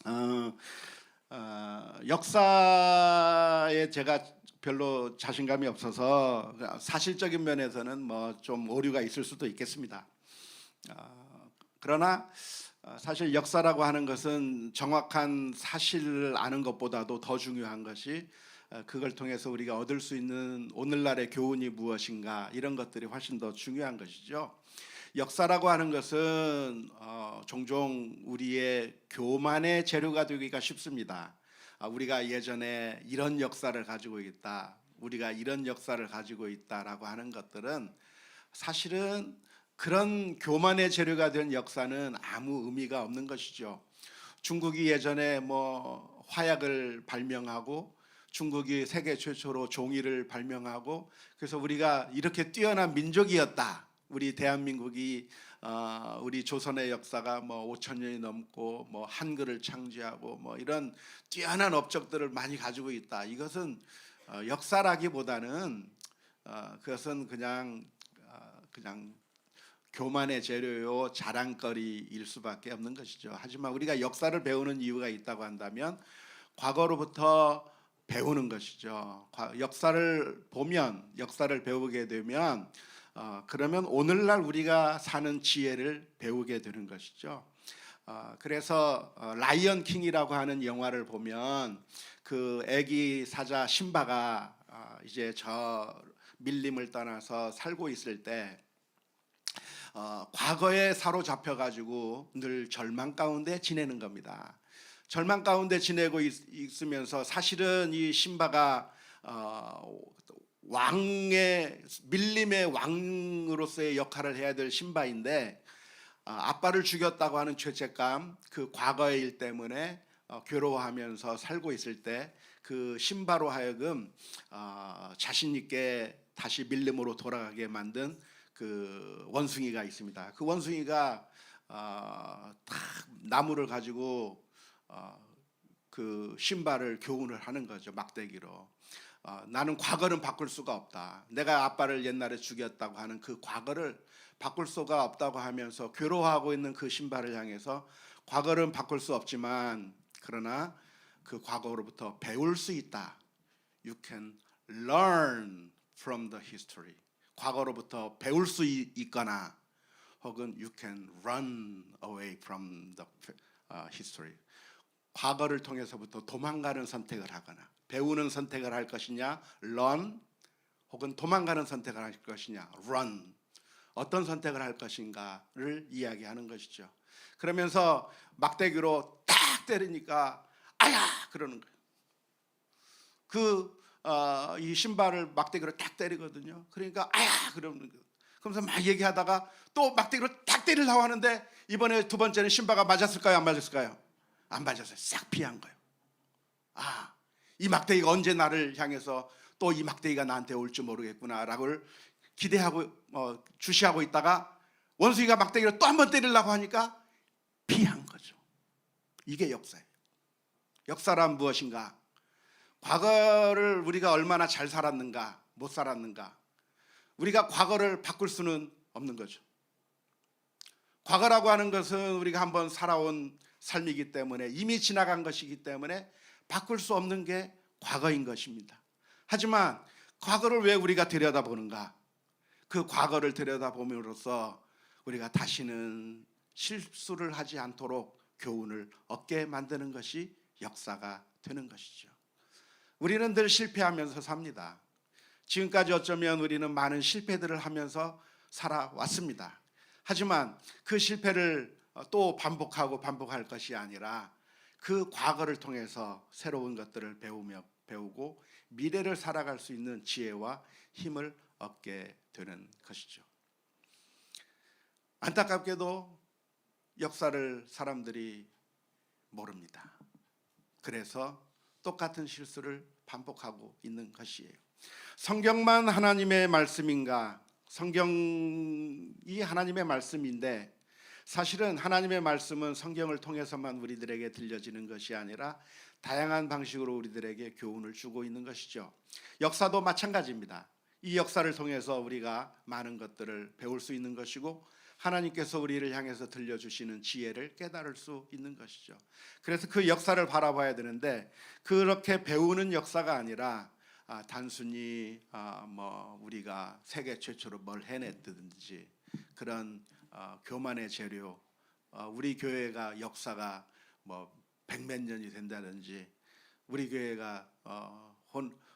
어, 역사에 제가 별로 자신감이 없어서 사실적인 면에서는 뭐 좀 오류가 있을 수도 있겠습니다. 그러나 사실 역사라고 하는 것은 정확한 사실을 아는 것보다도 더 중요한 것이 그걸 통해서 우리가 얻을 수 있는 오늘날의 교훈이 무엇인가, 이런 것들이 훨씬 더 중요한 것이죠. 역사라고 하는 것은 종종 우리의 교만의 재료가 되기가 쉽습니다. 우리가 예전에 이런 역사를 가지고 있다, 우리가 이런 역사를 가지고 있다라고 하는 것들은 사실은 그런 교만의 재료가 된 역사는 아무 의미가 없는 것이죠. 중국이 예전에 뭐 화약을 발명하고, 중국이 세계 최초로 종이를 발명하고, 그래서 우리가 이렇게 뛰어난 민족이었다. 우리 대한민국이 우리 조선의 역사가 뭐 5천 년이 넘고 뭐 한글을 창제하고 뭐 이런 뛰어난 업적들을 많이 가지고 있다. 이것은 역사라기보다는 그것은 그냥 교만의 재료요, 자랑거리일 수밖에 없는 것이죠. 하지만 우리가 역사를 배우는 이유가 있다고 한다면 과거로부터 배우는 것이죠. 역사를 보면, 역사를 배우게 되면 그러면 오늘날 우리가 사는 지혜를 배우게 되는 것이죠. 그래서 라이언 킹이라고 하는 영화를 보면 그 애기 사자 심바가 이제 저 밀림을 떠나서 살고 있을 때 과거에 사로잡혀 가지고 늘 절망 가운데 지내는 겁니다. 절망 가운데 지내고 있으면서 사실은 이 심바가 왕의 밀림의 왕으로서의 역할을 해야 될 심바인데 아빠를 죽였다고 하는 죄책감, 그 과거의 일 때문에 괴로워하면서 살고 있을 때 그 심바로 하여금 자신 있게 다시 밀림으로 돌아가게 만든 그 원숭이가 있습니다. 그 원숭이가 딱 나무를 가지고 그 심바를 교훈을 하는 거죠. 막대기로. 나는 과거는 바꿀 수가 없다. 내가 아빠를 옛날에 죽였다고 하는 그 과거를 바꿀 수가 없다고 하면서 괴로워하고 있는 그 심바를 향해서 과거는 바꿀 수 없지만 그러나 그 과거로부터 배울 수 있다. You can learn from the history. 과거로부터 배울 수 있거나 혹은 you can run away from the history. 과거를 통해서부터 도망가는 선택을 하거나 배우는 선택을 할 것이냐, run, 혹은 도망가는 선택을 할 것이냐, run. 어떤 선택을 할 것인가를 이야기하는 것이죠. 그러면서 막대기로 딱 때리니까 아야 그러는 거예요. 이 신발을 막대기로 딱 때리거든요. 그러니까 아야 그러는 거예요. 그러면서 막 얘기하다가 또 막대기로 딱 때리려고 하는데 이번에 두 번째는 신바가 맞았을까요, 안 맞았을까요? 안 맞았어요. 싹 피한 거예요. 이 막대기가 언제 나를 향해서 또 이 막대기가 나한테 올지 모르겠구나라고 기대하고 주시하고 있다가 원숭이가 막대기로 또 한 번 때리려고 하니까 피한 거죠. 이게 역사예요. 역사란 무엇인가? 과거를 우리가 얼마나 잘 살았는가, 못 살았는가, 우리가 과거를 바꿀 수는 없는 거죠. 과거라고 하는 것은 우리가 한번 살아온 삶이기 때문에, 이미 지나간 것이기 때문에 바꿀 수 없는 게 과거인 것입니다. 하지만 과거를 왜 우리가 들여다보는가? 그 과거를 들여다봄으로써 우리가 다시는 실수를 하지 않도록 교훈을 얻게 만드는 것이 역사가 되는 것이죠. 우리는 늘 실패하면서 삽니다. 지금까지 어쩌면 우리는 많은 실패들을 하면서 살아왔습니다. 하지만 그 실패를 또 반복하고 반복할 것이 아니라 그 과거를 통해서 새로운 것들을 배우고 미래를 살아갈 수 있는 지혜와 힘을 얻게 되는 것이죠. 안타깝게도 역사를 사람들이 모릅니다. 그래서 똑같은 실수를 반복하고 있는 것이에요. 성경만 하나님의 말씀인가? 성경이 하나님의 말씀인데 사실은 하나님의 말씀은 성경을 통해서만 우리들에게 들려지는 것이 아니라 다양한 방식으로 우리들에게 교훈을 주고 있는 것이죠. 역사도 마찬가지입니다. 이 역사를 통해서 우리가 많은 것들을 배울 수 있는 것이고 하나님께서 우리를 향해서 들려주시는 지혜를 깨달을 수 있는 것이죠. 그래서 그 역사를 바라봐야 되는데 그렇게 배우는 역사가 아니라 단순히 뭐 우리가 세계 최초로 뭘 해냈든지 그런 교만의 재료, 우리 교회가 역사가 뭐 백몇 년이 된다든지 우리 교회가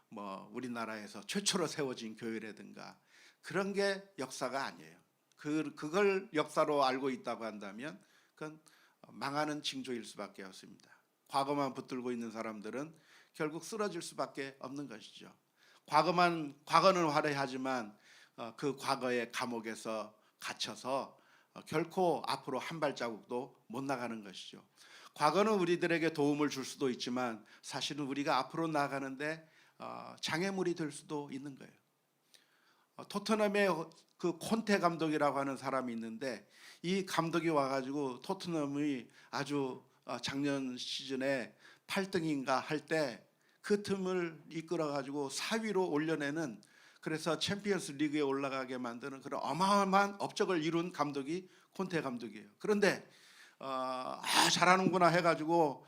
뭐 우리나라에서 최초로 세워진 교회라든가 그런 게 역사가 아니에요. 그걸 역사로 알고 있다고 한다면 그건 망하는 징조일 수밖에 없습니다. 과거만 붙들고 있는 사람들은 결국 쓰러질 수밖에 없는 것이죠. 과거는 화려하지만 그 과거의 감옥에서 갇혀서 결코 앞으로 한 발자국도 못 나가는 것이죠. 과거는 우리들에게 도움을 줄 수도 있지만 사실은 우리가 앞으로 나가는데 장애물이 될 수도 있는 거예요. 토트넘의 그 콘테 감독이라고 하는 사람이 있는데 이 감독이 와가지고 토트넘이 아주 작년 시즌에 8등인가 할 때 그 틈을 이끌어가지고 4위로 올려내는, 그래서 챔피언스 리그에 올라가게 만드는 그런 어마어마한 업적을 이룬 감독이 콘테 감독이에요. 그런데 잘하는구나 해가지고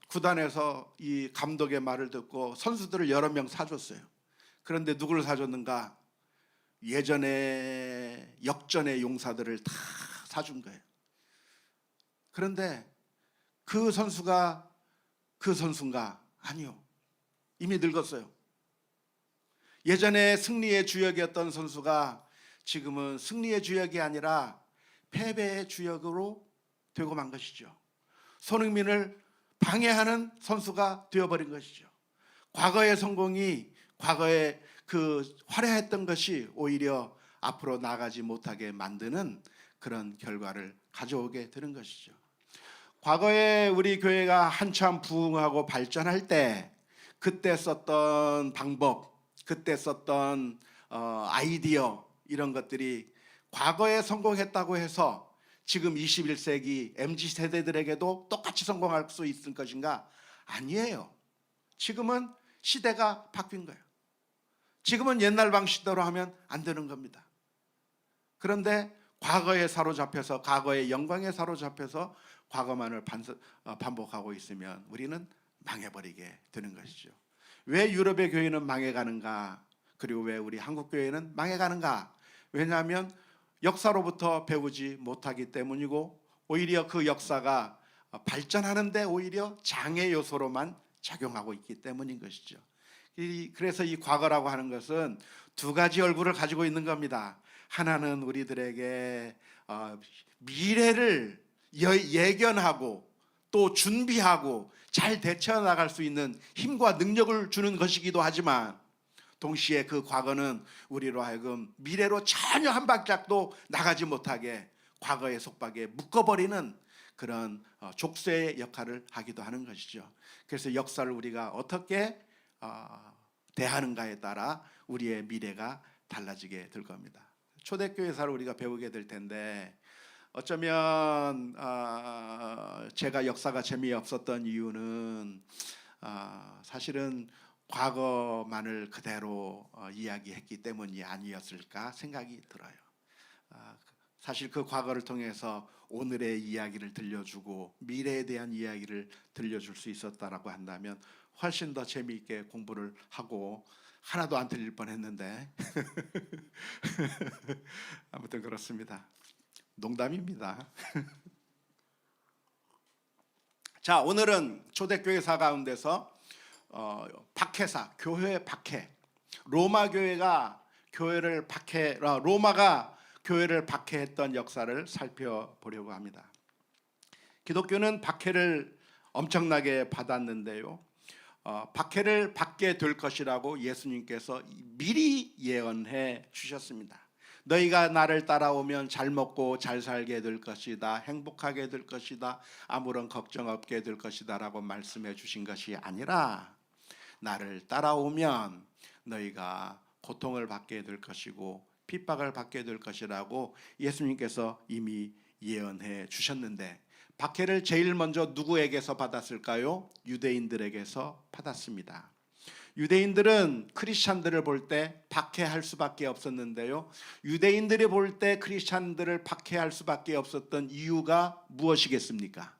구단에서 이 감독의 말을 듣고 선수들을 여러 명 사줬어요. 그런데 누구를 사줬는가? 예전에 역전의 용사들을 다 사준 거예요. 그런데 그 선수인가? 아니요. 이미 늙었어요. 예전에 승리의 주역이었던 선수가 지금은 승리의 주역이 아니라 패배의 주역으로 되고 만 것이죠. 손흥민을 방해하는 선수가 되어버린 것이죠. 과거의 성공이, 과거의 그 화려했던 것이 오히려 앞으로 나가지 못하게 만드는 그런 결과를 가져오게 되는 것이죠. 과거에 우리 교회가 한참 부흥하고 발전할 때 그때 썼던 방법, 그때 썼던 아이디어, 이런 것들이 과거에 성공했다고 해서 지금 21세기 MZ세대들에게도 똑같이 성공할 수 있을 것인가? 아니에요. 지금은 시대가 바뀐 거예요. 지금은 옛날 방식대로 하면 안 되는 겁니다. 그런데 과거에 사로잡혀서, 과거의 영광에 사로잡혀서 과거만을 반복하고 있으면 우리는 망해버리게 되는 것이죠. 왜 유럽의 교회는 망해가는가? 그리고 왜 우리 한국 교회는 망해가는가? 왜냐하면 역사로부터 배우지 못하기 때문이고, 오히려 그 역사가 발전하는데 오히려 장애 요소로만 작용하고 있기 때문인 것이죠. 그래서 이 과거라고 하는 것은 두 가지 얼굴을 가지고 있는 겁니다. 하나는 우리들에게 미래를 예견하고 또 준비하고 잘 대처해 나갈 수 있는 힘과 능력을 주는 것이기도 하지만, 동시에 그 과거는 우리로 하여금 미래로 전혀 한 발짝도 나가지 못하게 과거의 속박에 묶어버리는 그런 족쇄의 역할을 하기도 하는 것이죠. 그래서 역사를 우리가 어떻게 대하는가에 따라 우리의 미래가 달라지게 될 겁니다. 초대교회사를 우리가 배우게 될 텐데, 어쩌면 제가 역사가 재미없었던 이유는 사실은 과거만을 그대로 이야기했기 때문이 아니었을까 생각이 들어요. 사실 그 과거를 통해서 오늘의 이야기를 들려주고 미래에 대한 이야기를 들려줄 수 있었다라고 한다면 훨씬 더 재미있게 공부를 하고 하나도 안 틀릴 뻔했는데 아무튼 그렇습니다. 농담입니다. 자, 오늘은 초대교회사 가운데서 박해사, 교회 박해, 로마가 교회를 박해했던 역사를 살펴보려고 합니다. 기독교는 박해를 엄청나게 받았는데요, 박해를 받게 될 것이라고 예수님께서 미리 예언해 주셨습니다. 너희가 나를 따라오면 잘 먹고 잘 살게 될 것이다, 행복하게 될 것이다, 아무런 걱정 없게 될 것이다 라고 말씀해 주신 것이 아니라, 나를 따라오면 너희가 고통을 받게 될 것이고 핍박을 받게 될 것이라고 예수님께서 이미 예언해 주셨는데, 박해를 제일 먼저 누구에게서 받았을까요? 유대인들에게서 받았습니다. 유대인들은 크리스찬들을 볼 때 박해할 수밖에 없었는데요. 유대인들이 볼 때 크리스찬들을 박해할 수밖에 없었던 이유가 무엇이겠습니까?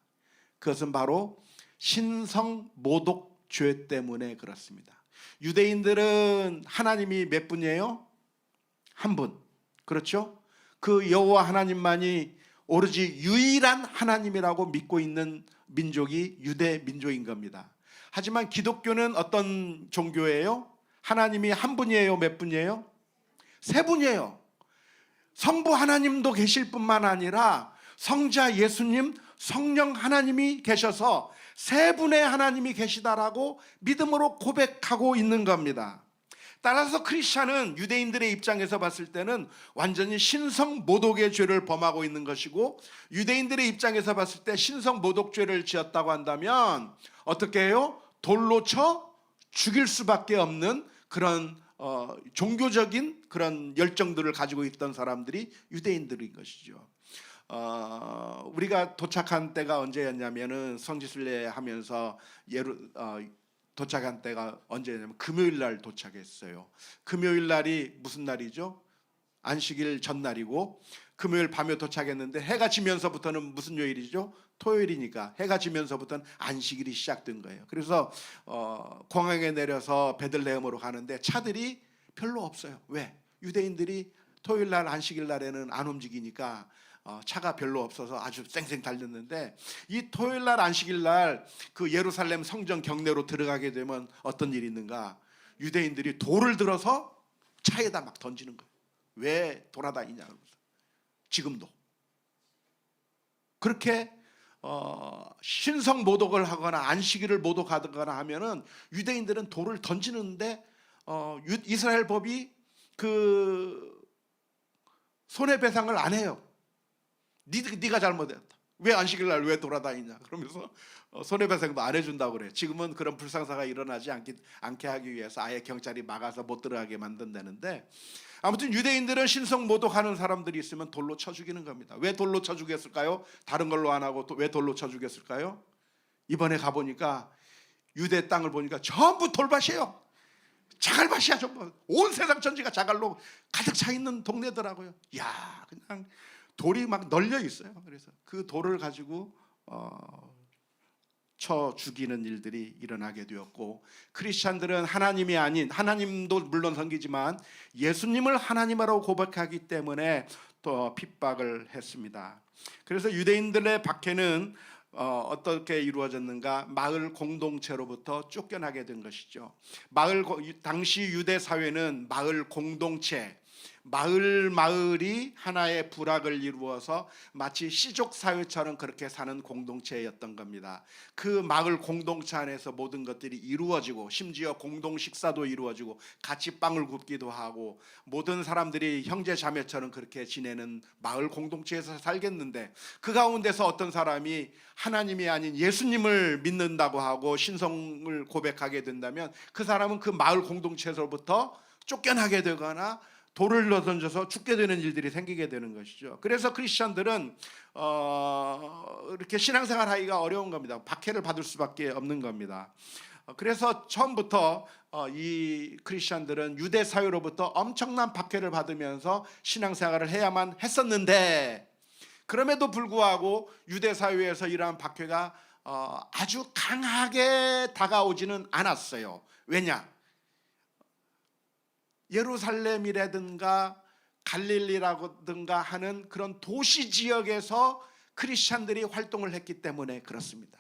그것은 바로 신성 모독죄 때문에 그렇습니다. 유대인들은 하나님이 몇 분이에요? 한 분. 그렇죠? 그 여호와 하나님만이 오로지 유일한 하나님이라고 믿고 있는 민족이 유대 민족인 겁니다. 하지만 기독교는 어떤 종교예요? 하나님이 한 분이에요? 몇 분이에요? 세 분이에요. 성부 하나님도 계실 뿐만 아니라 성자 예수님, 성령 하나님이 계셔서 세 분의 하나님이 계시다라고 믿음으로 고백하고 있는 겁니다. 따라서 크리스찬은 유대인들의 입장에서 봤을 때는 완전히 신성 모독의 죄를 범하고 있는 것이고, 유대인들의 입장에서 봤을 때 신성 모독죄를 지었다고 한다면 어떻게 해요? 돌로 쳐 죽일 수밖에 없는 그런 종교적인 그런 열정들을 가지고 있던 사람들이 유대인들인 것이죠. 우리가 도착한 때가 언제였냐면은 성지순례 하면서 도착한 때가 언제냐면 금요일 날 도착했어요. 금요일 날이 무슨 날이죠? 안식일 전날이고, 금요일 밤에 도착했는데 해가 지면서부터는 무슨 요일이죠? 토요일이니까 해가 지면서부터는 안식일이 시작된 거예요. 그래서 공항에 내려서 베들레헴으로 가는데 차들이 별로 없어요. 왜? 유대인들이 토요일 날 안식일 날에는 안 움직이니까 차가 별로 없어서 아주 쌩쌩 달렸는데, 이 토요일 날 안식일 날 그 예루살렘 성전 경내로 들어가게 되면 어떤 일이 있는가? 유대인들이 돌을 들어서 차에다 막 던지는 거예요. 왜 돌아다니냐 그러면서. 지금도 그렇게 신성 모독을 하거나 안식일을 모독하거나 하면은 유대인들은 돌을 던지는데 이스라엘 법이 그 손해배상을 안 해요. 네가 잘못했다. 왜 안식일 날 왜 돌아다니냐 그러면서 손해배상도 안 해준다고 그래요. 지금은 그런 불상사가 일어나지 않게 하기 위해서 아예 경찰이 막아서 못 들어가게 만든다는데, 아무튼 유대인들은 신성 모독하는 사람들이 있으면 돌로 쳐 죽이는 겁니다. 왜 돌로 쳐 죽였을까요? 다른 걸로 안 하고 또 왜 돌로 쳐 죽였을까요? 이번에 가보니까 유대 땅을 보니까 전부 돌밭이에요. 자갈밭이야. 전부 온 세상 전체가 자갈로 가득 차 있는 동네더라고요. 야, 그냥 돌이 막 널려 있어요. 그래서 그 돌을 가지고 쳐 죽이는 일들이 일어나게 되었고, 크리스찬들은 하나님이 아닌, 하나님도 물론 섬기지만 예수님을 하나님이라고 고백하기 때문에 또 핍박을 했습니다. 그래서 유대인들의 박해는 어떻게 이루어졌는가? 마을 공동체로부터 쫓겨나게 된 것이죠. 당시 유대 사회는 마을 공동체, 마을이 하나의 부락을 이루어서 마치 시족 사회처럼 그렇게 사는 공동체였던 겁니다. 그 마을 공동체 안에서 모든 것들이 이루어지고, 심지어 공동 식사도 이루어지고 같이 빵을 굽기도 하고, 모든 사람들이 형제 자매처럼 그렇게 지내는 마을 공동체에서 살겠는데, 그 가운데서 어떤 사람이 하나님이 아닌 예수님을 믿는다고 하고 신성을 고백하게 된다면 그 사람은 그 마을 공동체에서부터 쫓겨나게 되거나 돌을 던져서 죽게 되는 일들이 생기게 되는 것이죠. 그래서 크리스천들은 이렇게 신앙생활 하기가 어려운 겁니다. 박해를 받을 수밖에 없는 겁니다. 그래서 처음부터 이 크리스천들은 유대 사회로부터 엄청난 박해를 받으면서 신앙생활을 해야만 했었는데, 그럼에도 불구하고 유대 사회에서 이러한 박해가 아주 강하게 다가오지는 않았어요. 왜냐? 예루살렘이라든가 갈릴리라든가 하는 그런 도시 지역에서 크리스찬들이 활동을 했기 때문에 그렇습니다.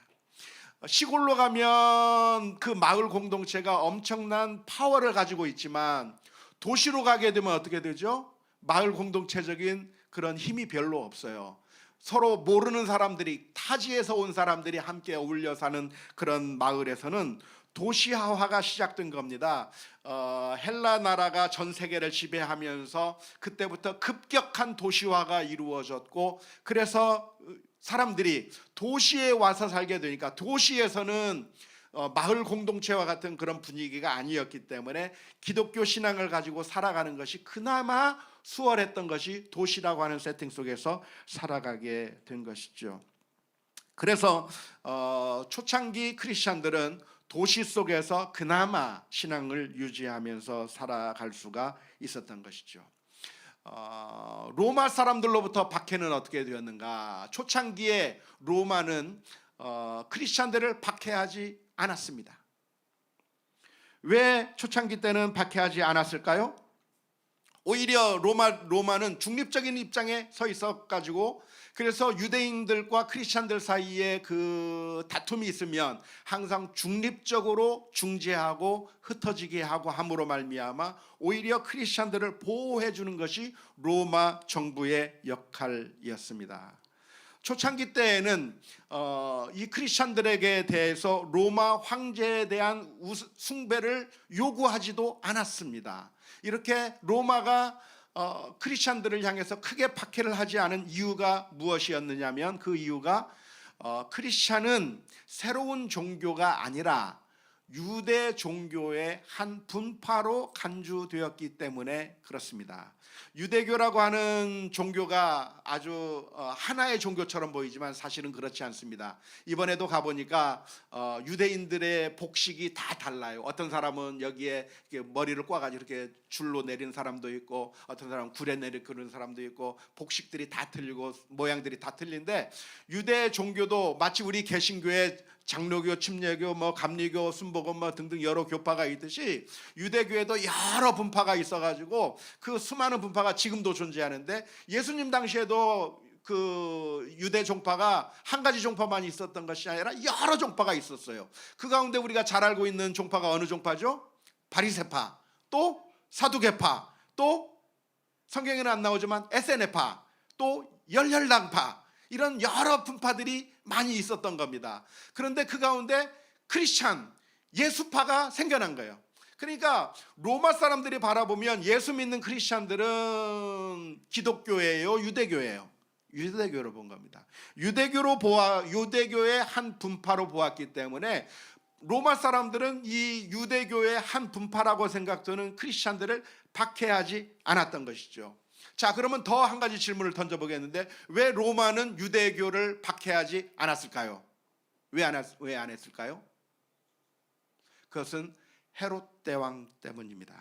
시골로 가면 그 마을 공동체가 엄청난 파워를 가지고 있지만, 도시로 가게 되면 어떻게 되죠? 마을 공동체적인 그런 힘이 별로 없어요. 서로 모르는 사람들이, 타지에서 온 사람들이 함께 어울려 사는 그런 마을에서는 도시화가 시작된 겁니다. 헬라 나라가 전 세계를 지배하면서 그때부터 급격한 도시화가 이루어졌고, 그래서 사람들이 도시에 와서 살게 되니까 도시에서는 마을 공동체와 같은 그런 분위기가 아니었기 때문에 기독교 신앙을 가지고 살아가는 것이 그나마 수월했던 것이 도시라고 하는 세팅 속에서 살아가게 된 것이죠. 그래서 초창기 크리스찬들은 도시 속에서 그나마 신앙을 유지하면서 살아갈 수가 있었던 것이죠. 로마 사람들로부터 박해는 어떻게 되었는가? 초창기에 로마는 크리스찬들을 박해하지 않았습니다. 왜 초창기 때는 박해하지 않았을까요? 오히려 로마는 중립적인 입장에 서 있어 가지고, 그래서 유대인들과 크리스찬들 사이에 그 다툼이 있으면 항상 중립적으로 중재하고 흩어지게 하고 함으로 말미암아 오히려 크리스찬들을 보호해 주는 것이 로마 정부의 역할이었습니다. 초창기 때에는 이 크리스찬들에게 대해서 로마 황제에 대한 숭배를 요구하지도 않았습니다. 이렇게 로마가 크리스찬들을 향해서 크게 박해를 하지 않은 이유가 무엇이었느냐면, 그 이유가 크리스찬은 새로운 종교가 아니라 유대 종교의 한 분파로 간주되었기 때문에 그렇습니다. 유대교라고 하는 종교가 아주 하나의 종교처럼 보이지만 사실은 그렇지 않습니다. 이번에도 가보니까 유대인들의 복식이 다 달라요. 어떤 사람은 여기에 머리를 꽈가지고 이렇게 줄로 내리는 사람도 있고, 어떤 사람은 굴에 내리는 사람도 있고, 복식들이 다 틀리고 모양들이 다 틀린데, 유대 종교도 마치 우리 개신교의 장로교, 침례교, 감리교, 순복음 등등 여러 교파가 있듯이 유대교에도 여러 분파가 있어가지고 그 수많은 분파가 지금도 존재하는데, 예수님 당시에도 그 유대 종파가 한 가지 종파만 있었던 것이 아니라 여러 종파가 있었어요. 그 가운데 우리가 잘 알고 있는 종파가 어느 종파죠? 바리새파, 또 사두개파, 또 성경에는 안 나오지만 에세네파, 또 열혈당파, 이런 여러 분파들이 많이 있었던 겁니다. 그런데 그 가운데 크리스찬, 예수파가 생겨난 거예요. 그러니까 로마 사람들이 바라보면 예수 믿는 크리스찬들은 기독교예요, 유대교예요? 유대교로 본 겁니다. 유대교의 한 분파로 보았기 때문에 로마 사람들은 이 유대교의 한 분파라고 생각되는 크리스찬들을 박해하지 않았던 것이죠. 자, 그러면 더 한 가지 질문을 던져보겠는데, 왜 로마는 유대교를 박해하지 않았을까요? 왜 안 했을까요? 그것은 헤롯 대왕 때문입니다.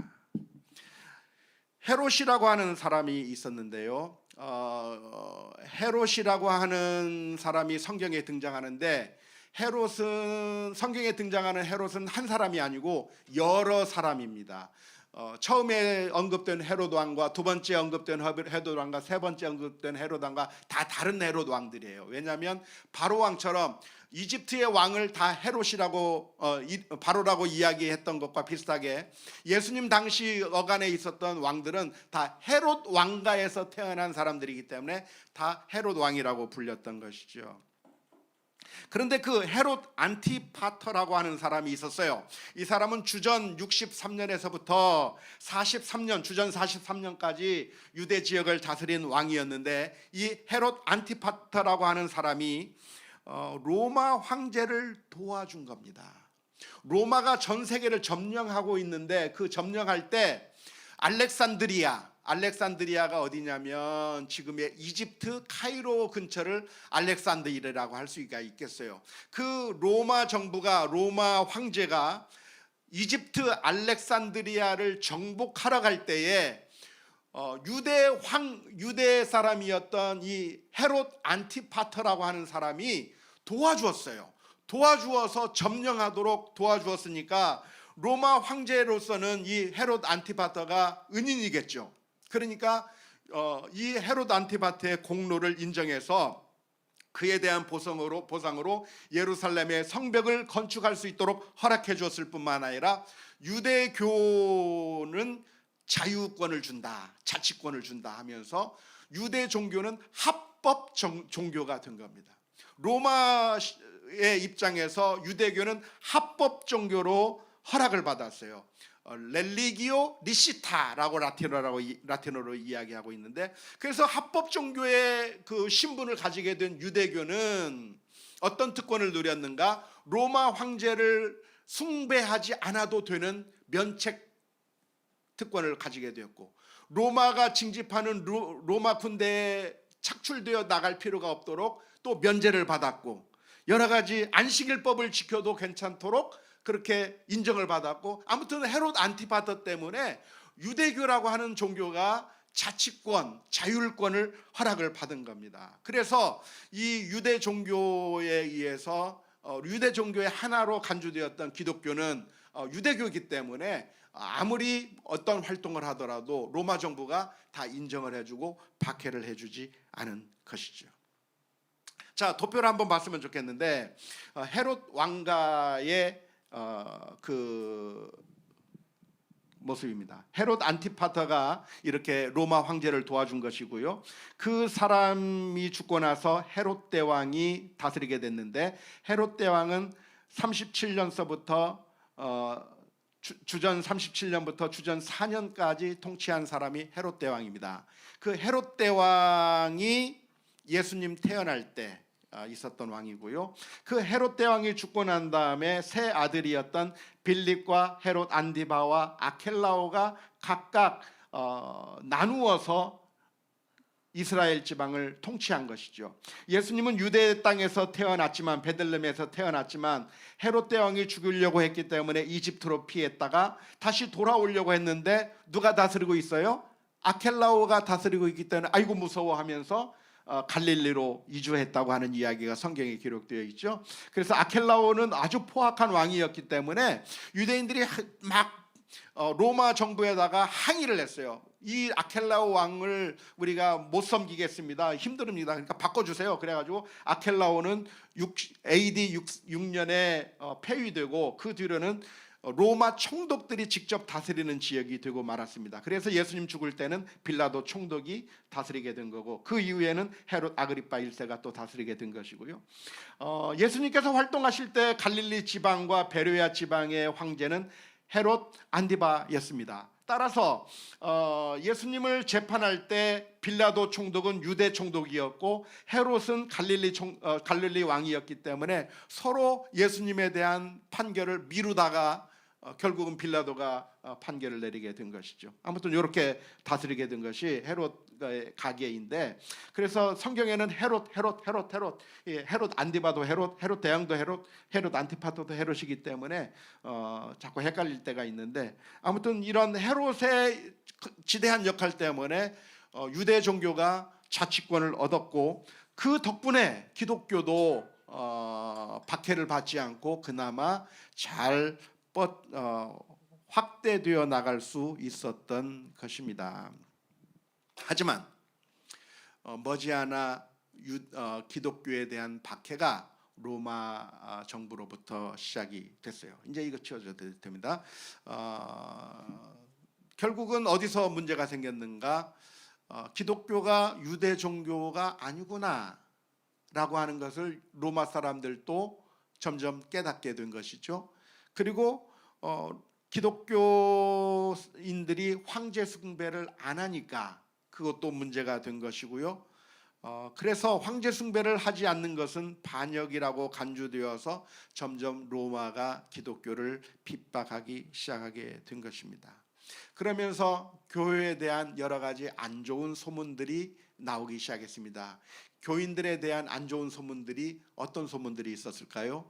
헤롯이라고 하는 사람이 있었는데요. 헤롯이라고 하는 사람이 성경에 등장하는데, 성경에 등장하는 헤롯은 한 사람이 아니고 여러 사람입니다. 처음에 언급된 헤롯 왕과 두 번째 언급된 헤롯 왕과 세 번째 언급된 헤롯 왕과 다 다른 헤롯 왕들이에요. 왜냐하면 바로 왕처럼 이집트의 왕을 다 헤롯이라고 바로라고 이야기했던 것과 비슷하게 예수님 당시 어간에 있었던 왕들은 다 헤롯 왕가에서 태어난 사람들이기 때문에 다 헤롯 왕이라고 불렸던 것이죠. 그런데 그 헤롯 안티파터라고 하는 사람이 있었어요. 이 사람은 주전 63년에서부터 43년, 주전 43년까지 유대 지역을 다스린 왕이었는데, 이 헤롯 안티파터라고 하는 사람이 로마 황제를 도와준 겁니다. 로마가 전 세계를 점령하고 있는데, 그 점령할 때 알렉산드리아가 어디냐면 지금의 이집트 카이로 근처를 알렉산드리아라고 할 수가 있겠어요. 그 로마 황제가 이집트 알렉산드리아를 정복하러 갈 때에 유대 사람이었던 이 헤롯 안티파터라고 하는 사람이 도와주어서 점령하도록 도와주었으니까 로마 황제로서는 이 헤롯 안티파터가 은인이겠죠. 그러니까 이 헤롯 안티파터의 공로를 인정해서 그에 대한 보상으로 예루살렘의 성벽을 건축할 수 있도록 허락해 주었을 뿐만 아니라 유대교는 자유권을 준다, 자치권을 준다 하면서 유대 종교는 합법 종교가 된 겁니다. 로마의 입장에서 유대교는 합법 종교로 허락을 받았어요. 렐리기오 리시타라고 라틴어로 이야기하고 있는데, 그래서 합법 종교의 그 신분을 가지게 된 유대교는 어떤 특권을 누렸는가? 로마 황제를 숭배하지 않아도 되는 면책 특권을 가지게 되었고, 로마가 징집하는 로마 군대에 착출되어 나갈 필요가 없도록 또 면제를 받았고, 여러 가지 안식일법을 지켜도 괜찮도록 그렇게 인정을 받았고, 아무튼 헤롯 안티파터 때문에 유대교라고 하는 종교가 자치권, 자율권을 허락을 받은 겁니다. 그래서 이 유대 종교에 의해서 유대 종교의 하나로 간주되었던 기독교는 유대교이기 때문에 아무리 어떤 활동을 하더라도 로마 정부가 다 인정을 해주고 박해를 해주지 않은 것이죠. 자, 도표를 한번 봤으면 좋겠는데, 헤롯 왕가의 그 모습입니다. 헤롯 안티파터가 이렇게 로마 황제를 도와준 것이고요. 그 사람이 죽고 나서 헤롯 대왕이 다스리게 됐는데, 헤롯 대왕은 37년서부터 주전 37년부터 주전 4년까지 통치한 사람이 헤롯 대왕입니다. 그 헤롯 대왕이 예수님 태어날 때 있었던 왕이고요. 그 헤롯 대왕이 죽고 난 다음에 세 아들이었던 빌립과 헤롯 안디바와 아켈라오가 각각 나누어서 이스라엘 지방을 통치한 것이죠. 예수님은 유대 땅에서 태어났지만, 베들레헴에서 태어났지만 헤롯 대왕이 죽이려고 했기 때문에 이집트로 피했다가 다시 돌아오려고 했는데 누가 다스리고 있어요? 아켈라오가 다스리고 있기 때문에 아이고 무서워하면서 갈릴리로 이주했다고 하는 이야기가 성경에 기록되어 있죠. 그래서 아켈라오는 아주 포악한 왕이었기 때문에 유대인들이 막 로마 정부에다가 항의를 했어요. 이 아켈라오 왕을 우리가 못 섬기겠습니다. 힘듭니다. 그러니까 바꿔주세요. 그래가지고 아켈라오는 AD 6년에 폐위되고 그 뒤로는 로마 총독들이 직접 다스리는 지역이 되고 말았습니다. 그래서 예수님 죽을 때는 빌라도 총독이 다스리게 된 거고, 그 이후에는 헤롯 아그리파 1세가 또 다스리게 된 것이고요. 예수님께서 활동하실 때 갈릴리 지방과 베레아 지방의 황제는 헤롯 안디바였습니다. 따라서 예수님을 재판할 때 빌라도 총독은 유대 총독이었고 헤롯은 갈릴리 왕이었기 때문에 서로 예수님에 대한 판결을 미루다가 결국은 빌라도가 판결을 내리게 된 것이죠. 아무튼 이렇게 다스리게 된 것이 헤롯의 가계인데, 그래서 성경에는 헤롯 안디바도 헤롯 대왕도 헤롯 안티파터도 헤롯이기 때문에 자꾸 헷갈릴 때가 있는데, 아무튼 이런 헤롯의 지대한 역할 때문에 유대 종교가 자치권을 얻었고, 그 덕분에 기독교도 박해를 받지 않고 그나마 잘 확대되어 나갈 수 있었던 것입니다. 하지만 머지않아 기독교에 대한 박해가 로마 정부로부터 시작이 됐어요. 이제 이거 치워줘야 됩니다. 결국은 어디서 문제가 생겼는가? 기독교가 유대 종교가 아니구나 라고 하는 것을 로마 사람들도 점점 깨닫게 된 것이죠. 그리고 기독교인들이 황제 숭배를 안 하니까 그것도 문제가 된 것이고요. 그래서 황제 숭배를 하지 않는 것은 반역이라고 간주되어서 점점 로마가 기독교를 핍박하기 시작하게 된 것입니다. 그러면서 교회에 대한 여러 가지 안 좋은 소문들이 나오기 시작했습니다. 교인들에 대한 안 좋은 소문들이 어떤 소문들이 있었을까요?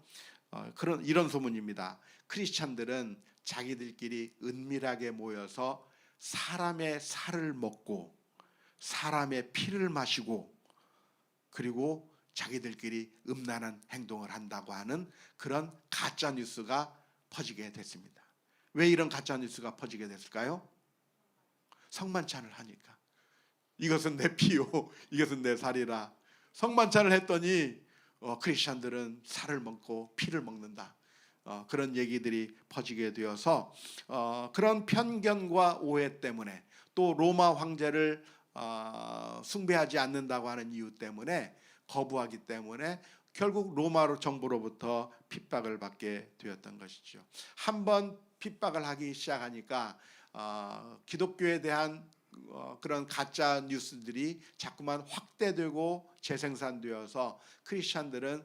이런 소문입니다. 크리스찬들은 자기들끼리 은밀하게 모여서 사람의 살을 먹고 사람의 피를 마시고 그리고 자기들끼리 음란한 행동을 한다고 하는 그런 가짜 뉴스가 퍼지게 됐습니다. 왜 이런 가짜 뉴스가 퍼지게 됐을까요? 성만찬을 하니까. 이것은 내 피요, 이것은 내 살이라. 성만찬을 했더니 크리스찬들은 살을 먹고 피를 먹는다. 그런 얘기들이 퍼지게 되어서 그런 편견과 오해 때문에, 또 로마 황제를 숭배하지 않는다고 하는 이유 때문에, 거부하기 때문에 결국 로마 정부로부터 핍박을 받게 되었던 것이죠. 한번 핍박을 하기 시작하니까 기독교에 대한 그런 가짜 뉴스들이 자꾸만 확대되고 재생산되어서 크리스찬들은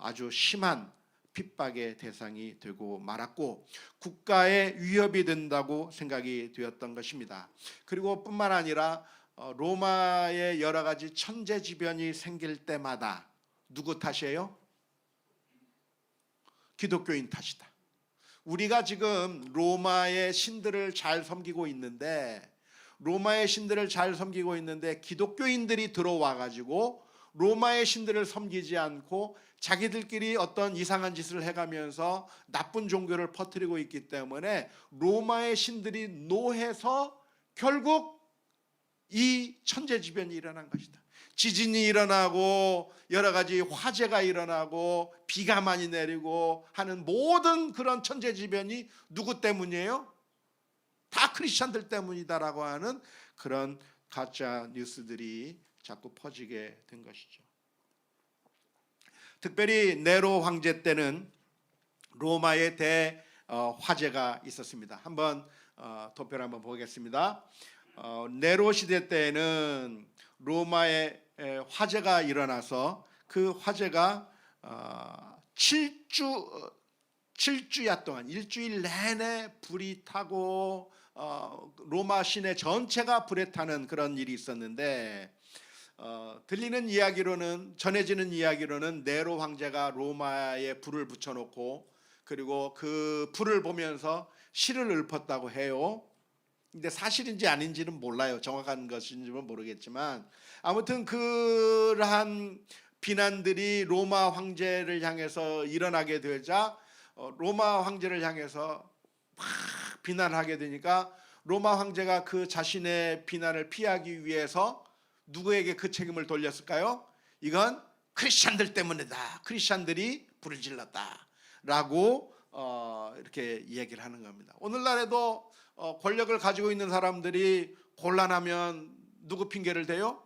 아주 심한 핍박의 대상이 되고 말았고, 국가에 위협이 된다고 생각이 되었던 것입니다. 그리고 뿐만 아니라 로마의 여러 가지 천재지변이 생길 때마다 누구 탓이에요? 기독교인 탓이다. 우리가 지금 로마의 신들을 잘 섬기고 있는데 기독교인들이 들어와 가지고 로마의 신들을 섬기지 않고 자기들끼리 어떤 이상한 짓을 해가면서 나쁜 종교를 퍼뜨리고 있기 때문에 로마의 신들이 노해서 결국 이 천재지변이 일어난 것이다. 지진이 일어나고 여러 가지 화재가 일어나고 비가 많이 내리고 하는 모든 그런 천재지변이 누구 때문이에요? 다 크리스천들 때문이다라고 하는 그런 가짜 뉴스들이 자꾸 퍼지게 된 것이죠. 특별히 네로 황제 때는 로마의 화재가 있었습니다. 한번 도표를 한번 보겠습니다. 네로 시대 때에는 로마에 화재가 일어나서 그 화재가 7주야 동안 일주일 내내 불이 타고 로마 시내 전체가 불에 타는 그런 일이 있었는데 전해지는 이야기로는 네로 황제가 로마에 불을 붙여놓고 그리고 그 불을 보면서 시를 읊었다고 해요. 근데 사실인지 아닌지는 몰라요. 정확한 것인지는 모르겠지만 아무튼 그러한 비난들이 로마 황제를 향해서 일어나게 되자 로마 황제를 향해서 막 비난하게 되니까 로마 황제가 그 자신의 비난을 피하기 위해서 누구에게 그 책임을 돌렸을까요? 이건 크리스찬들 때문이다. 크리스찬들이 불을 질렀다라고 이렇게 얘기를 하는 겁니다. 오늘날에도 권력을 가지고 있는 사람들이 곤란하면 누구 핑계를 대요?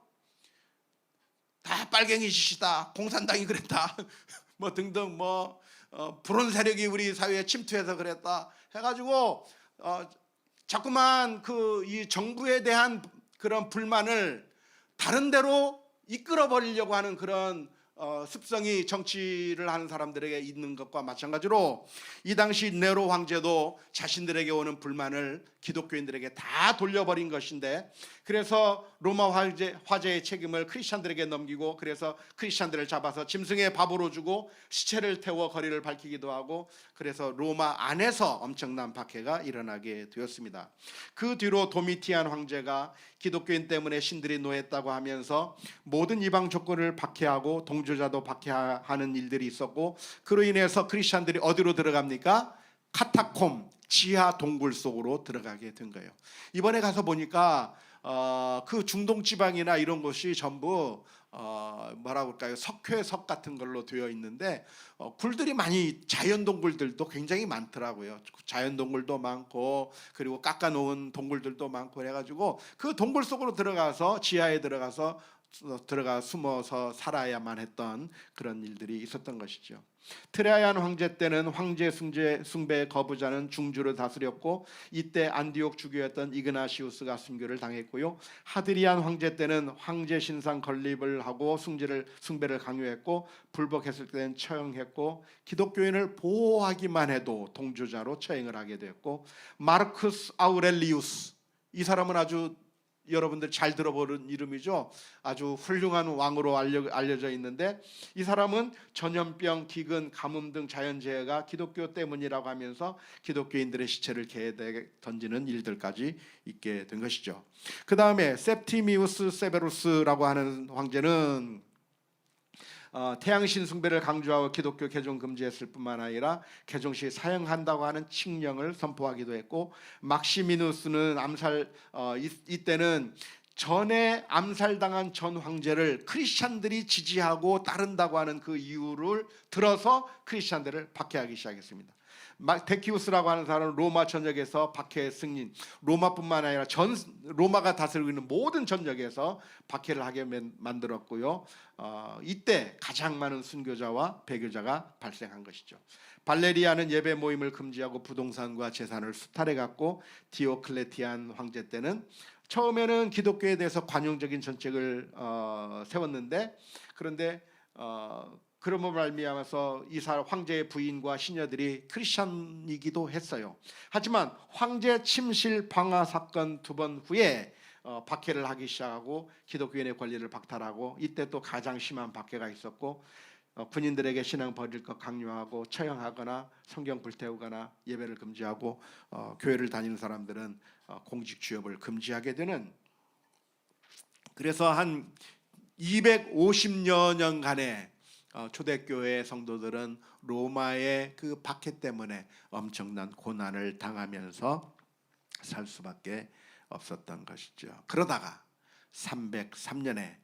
다 빨갱이 짓이다. 공산당이 그랬다. 뭐 등등 불온 세력이 우리 사회에 침투해서 그랬다. 해가지고 자꾸만 이 정부에 대한 그런 불만을 다른 데로 이끌어 버리려고 하는 그런 습성이 정치를 하는 사람들에게 있는 것과 마찬가지로 이 당시 네로 황제도 자신들에게 오는 불만을 기독교인들에게 다 돌려버린 것인데 그래서 로마 화재의 책임을 크리스찬들에게 넘기고 그래서 크리스찬들을 잡아서 짐승의 밥으로 주고 시체를 태워 거리를 밝히기도 하고 그래서 로마 안에서 엄청난 박해가 일어나게 되었습니다. 그 뒤로 도미티안 황제가 기독교인 때문에 신들이 노했다고 하면서 모든 이방 족구를 박해하고 동조자도 박해하는 일들이 있었고 그로 인해서 크리스찬들이 어디로 들어갑니까? 카타콤 지하 동굴 속으로 들어가게 된 거예요. 이번에 가서 보니까 그 중동 지방이나 이런 곳이 전부 뭐라고 할까요? 석회석 같은 걸로 되어 있는데 굴들이 많이 자연 동굴들도 굉장히 많더라고요. 자연 동굴도 많고 그리고 깎아 놓은 동굴들도 많고 해가지고 그 동굴 속으로 들어가서 지하에 들어가 숨어서 살아야만 했던 그런 일들이 있었던 것이죠. 트라이안 황제 때는 황제 숭배 거부자는 중주를 다스렸고 이때 안디옥 주교였던 이그나시우스가 순교를 당했고요. 하드리안 황제 때는 황제 신상 건립을 하고 숭배를 강요했고 불복했을 때는 처형했고 기독교인을 보호하기만 해도 동조자로 처형을 하게 되었고 마르쿠스 아우렐리우스 이 사람은 아주 여러분들 잘 들어보는 이름이죠. 아주 훌륭한 왕으로 알려져 있는데 이 사람은 전염병, 기근, 가뭄 등 자연재해가 기독교 때문이라고 하면서 기독교인들의 시체를 개에 던지는 일들까지 있게 된 것이죠. 그 다음에 septimius severus라고 하는 황제는 태양신 숭배를 강조하고 기독교 개종 금지했을 뿐만 아니라 개종 시 사형한다고 하는 칙령을 선포하기도 했고 막시미누스는 이때는 전에 암살당한 전 황제를 크리스찬들이 지지하고 따른다고 하는 그 이유를 들어서 크리스찬들을 박해하기 시작했습니다. 데키우스라고 하는 사람은 로마 전역에서 박해의 승린, 로마뿐만 아니라 로마가 다스리고 있는 모든 전역에서 박해를 하게 만들었고요. 이때 가장 많은 순교자와 배교자가 발생한 것이죠. 발레리아는 예배 모임을 금지하고 부동산과 재산을 수탈해갔고 디오클레티안 황제 때는 처음에는 기독교에 대해서 관용적인 정책을 세웠는데 그런데 그러므로 말미암아서 이 황제의 부인과 시녀들이 크리스천이기도 했어요. 하지만 황제 침실 방화 사건 2번 후에 박해를 하기 시작하고 기독교인의 권리를 박탈하고 이때 또 가장 심한 박해가 있었고 군인들에게 신앙 버릴 것 강요하고 처형하거나 성경 불태우거나 예배를 금지하고 교회를 다니는 사람들은 공직 취업을 금지하게 되는, 그래서 한 250여 년간의 초대교회 성도들은 로마의 그 박해 때문에 엄청난 고난을 당하면서 살 수밖에 없었던 것이죠. 그러다가 303년에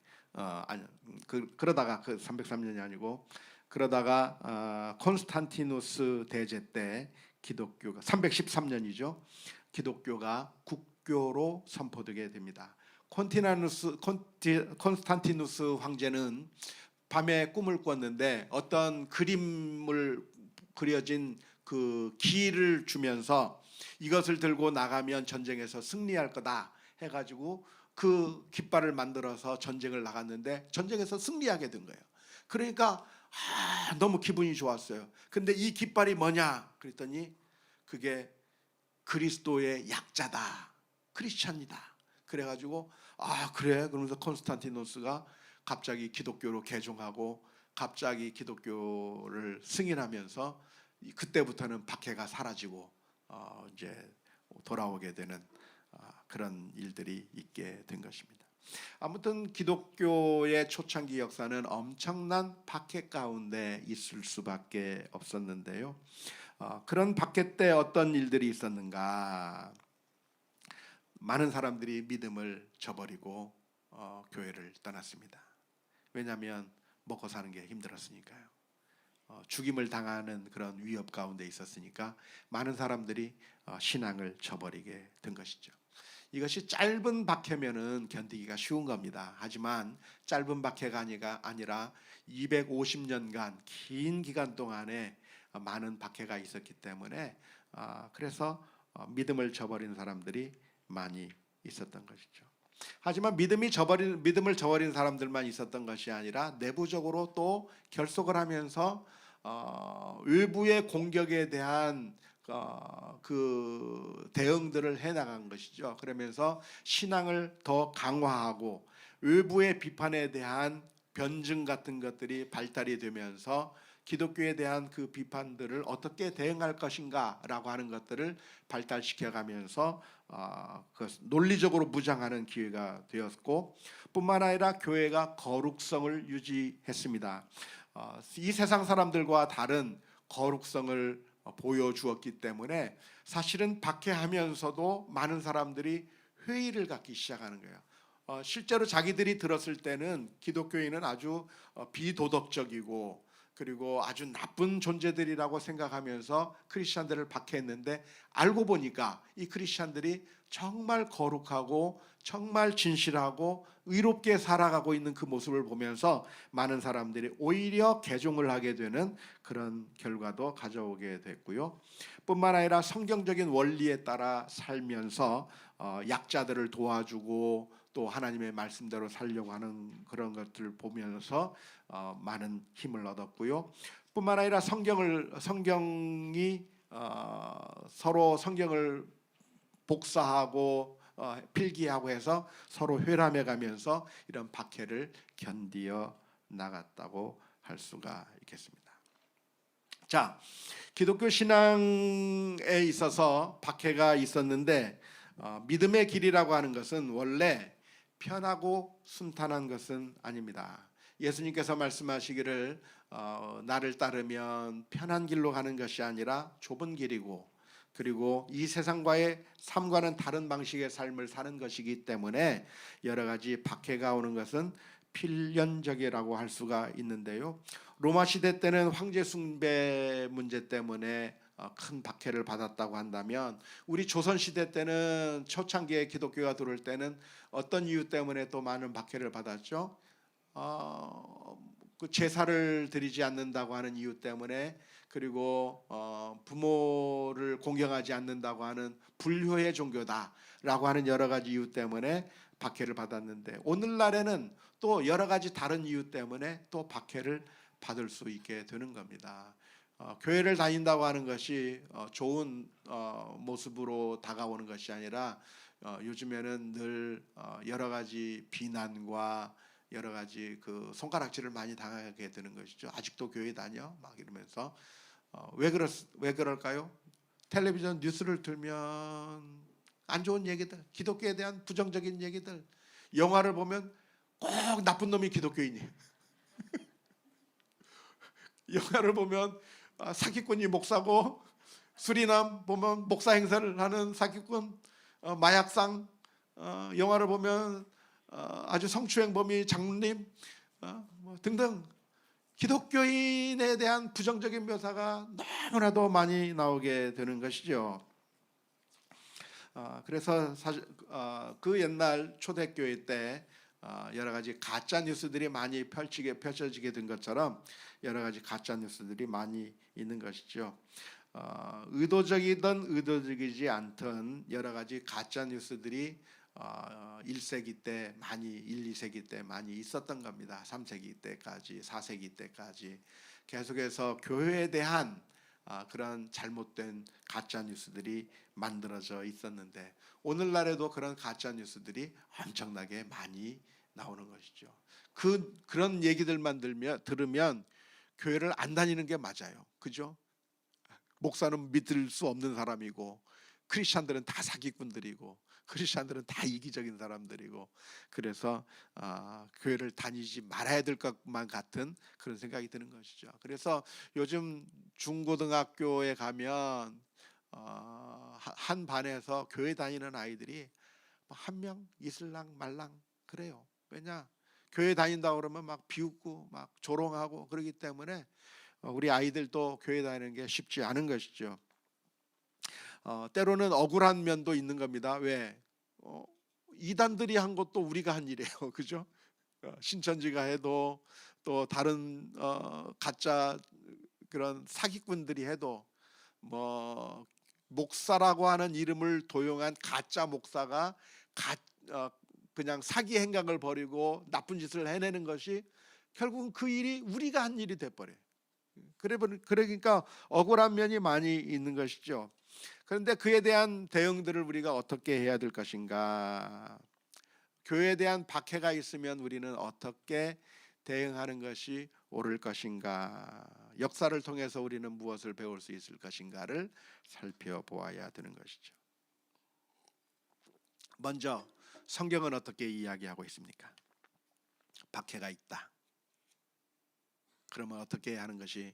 그러다가 그 303년이 아니고 그러다가 콘스탄티누스 대제 때 기독교가 313년이죠. 기독교가 국교로 선포되게 됩니다. 콘스탄티누스 황제는 밤에 꿈을 꿨는데 어떤 그림을 그려진 그 기를 주면서 이것을 들고 나가면 전쟁에서 승리할 거다 해가지고 그 깃발을 만들어서 전쟁을 나갔는데 전쟁에서 승리하게 된 거예요. 그러니까 너무 기분이 좋았어요. 근데 이 깃발이 뭐냐 그랬더니 그게 그리스도의 약자다, 크리스찬이다. 그래가지고 그래 그러면서 콘스탄티노스가 갑자기 기독교로 개종하고 갑자기 기독교를 승인하면서 그때부터는 박해가 사라지고 이제 돌아오게 되는 그런 일들이 있게 된 것입니다. 아무튼 기독교의 초창기 역사는 엄청난 박해 가운데 있을 수밖에 없었는데요. 그런 박해 때 어떤 일들이 있었는가? 많은 사람들이 믿음을 저버리고 교회를 떠났습니다. 왜냐하면 먹고 사는 게 힘들었으니까요. 죽임을 당하는 그런 위협 가운데 있었으니까 많은 사람들이 신앙을 저버리게 된 것이죠. 이것이 짧은 박해면은 견디기가 쉬운 겁니다. 하지만 짧은 박해가 아니라 250년간 긴 기간 동안에 많은 박해가 있었기 때문에 그래서 믿음을 저버린 사람들이 많이 있었던 것이죠. 하지만 믿음을 저버린 사람들만 있었던 것이 아니라 내부적으로 또 결속을 하면서 외부의 공격에 대한 그 대응들을 해나간 것이죠. 그러면서 신앙을 더 강화하고 외부의 비판에 대한 변증 같은 것들이 발달이 되면서 기독교에 대한 그 비판들을 어떻게 대응할 것인가라고 하는 것들을 발달시켜가면서 논리적으로 무장하는 기회가 되었고, 뿐만 아니라 교회가 거룩성을 유지했습니다. 이 세상 사람들과 다른 거룩성을 보여주었기 때문에 사실은 박해하면서도 많은 사람들이 회의를 갖기 시작하는 거예요. 실제로 자기들이 들었을 때는 기독교인은 아주 비도덕적이고 그리고 아주 나쁜 존재들이라고 생각하면서 크리스찬들을 박해했는데, 알고 보니까 이 크리스찬들이 정말 거룩하고 정말 진실하고 의롭게 살아가고 있는 그 모습을 보면서 많은 사람들이 오히려 개종을 하게 되는 그런 결과도 가져오게 됐고요. 뿐만 아니라 성경적인 원리에 따라 살면서 약자들을 도와주고 또 하나님의 말씀대로 살려고 하는 그런 것들을 보면서 많은 힘을 얻었고요. 뿐만 아니라 성경이 서로 성경을 복사하고 필기하고 해서 서로 회람해 가면서 이런 박해를 견디어 나갔다고 할 수가 있겠습니다. 자, 기독교 신앙에 있어서 박해가 있었는데 믿음의 길이라고 하는 것은 원래 편하고 순탄한 것은 아닙니다. 예수님께서 말씀하시기를 나를 따르면 편한 길로 가는 것이 아니라 좁은 길이고 그리고 이 세상과의 삶과는 다른 방식의 삶을 사는 것이기 때문에 여러 가지 박해가 오는 것은 필연적이라고 할 수가 있는데요. 로마 시대 때는 황제 숭배 문제 때문에 큰 박해를 받았다고 한다면, 우리 조선 시대 때는 초창기에 기독교가 들어올 때는 어떤 이유 때문에 또 많은 박해를 받았죠? 그 제사를 드리지 않는다고 하는 이유 때문에, 그리고 부모를 공경하지 않는다고 하는 불효의 종교다라고 하는 여러 가지 이유 때문에 박해를 받았는데, 오늘날에는 또 여러 가지 다른 이유 때문에 또 박해를 받을 수 있게 되는 겁니다. 교회를 다닌다고 하는 것이 좋은 모습으로 다가오는 것이 아니라 요즘에는 늘 여러 가지 비난과 여러 가지 그 손가락질을 많이 당하게 되는 것이죠. 아직도 교회 다녀? 막 이러면서 왜 그럴까요? 텔레비전 뉴스를 들면 안 좋은 얘기들, 기독교에 대한 부정적인 얘기들, 영화를 보면 꼭 나쁜 놈이 기독교인이에요. 영화를 보면 사기꾼이 목사고, 수리남 보면 목사 행세를 하는 사기꾼, 마약상, 영화를 보면 아주 성추행범이 장로님, 뭐 등등 기독교인에 대한 부정적인 묘사가 너무나도 많이 나오게 되는 것이죠. 그래서 사실 그 옛날 초대교회 때 여러 가지 가짜 뉴스들이 많이 펼쳐지게 된 것처럼 여러 가지 가짜 뉴스들이 많이 있는 것이죠. 의도적이든 의도적이지 않든 여러 가지 가짜 뉴스들이 1세기 때 많이 1, 2세기 때 많이 있었던 겁니다. 3세기 때까지 4세기 때까지 계속해서 교회에 대한 그런 잘못된 가짜 뉴스들이 만들어져 있었는데 오늘날에도 그런 가짜 뉴스들이 엄청나게 많이 나오는 것이죠. 그런 얘기들만 들으면 교회를 안 다니는 게 맞아요. 그죠? 목사는 믿을 수 없는 사람이고 크리스찬들은 다 사기꾼들이고 크리스찬들은 다 이기적인 사람들이고 그래서 교회를 다니지 말아야 될 것만 같은 그런 생각이 드는 것이죠. 그래서 요즘 중고등학교에 가면 한 반에서 교회 다니는 아이들이 한 명 있을랑 말랑 그래요. 왜냐? 교회 다닌다 그러면 막 비웃고 막 조롱하고 그러기 때문에 우리 아이들도 교회 다니는 게 쉽지 않은 것이죠. 때로는 억울한 면도 있는 겁니다. 왜? 이단들이 한 것도 우리가 한 일이에요. 그죠? 신천지가 해도 또 다른 가짜 그런 사기꾼들이 해도 뭐 목사라고 하는 이름을 도용한 가짜 목사가 그냥 사기 행각을 벌이고 나쁜 짓을 해내는 것이 결국은 그 일이 우리가 한 일이 돼버려요. 그러니까 억울한 면이 많이 있는 것이죠. 그런데 그에 대한 대응들을 우리가 어떻게 해야 될 것인가? 교회에 대한 박해가 있으면 우리는 어떻게 대응하는 것이 옳을 것인가? 역사를 통해서 우리는 무엇을 배울 수 있을 것인가를 살펴보아야 되는 것이죠. 먼저 성경은 어떻게 이야기하고 있습니까? 박해가 있다. 그러면 어떻게 하는 것이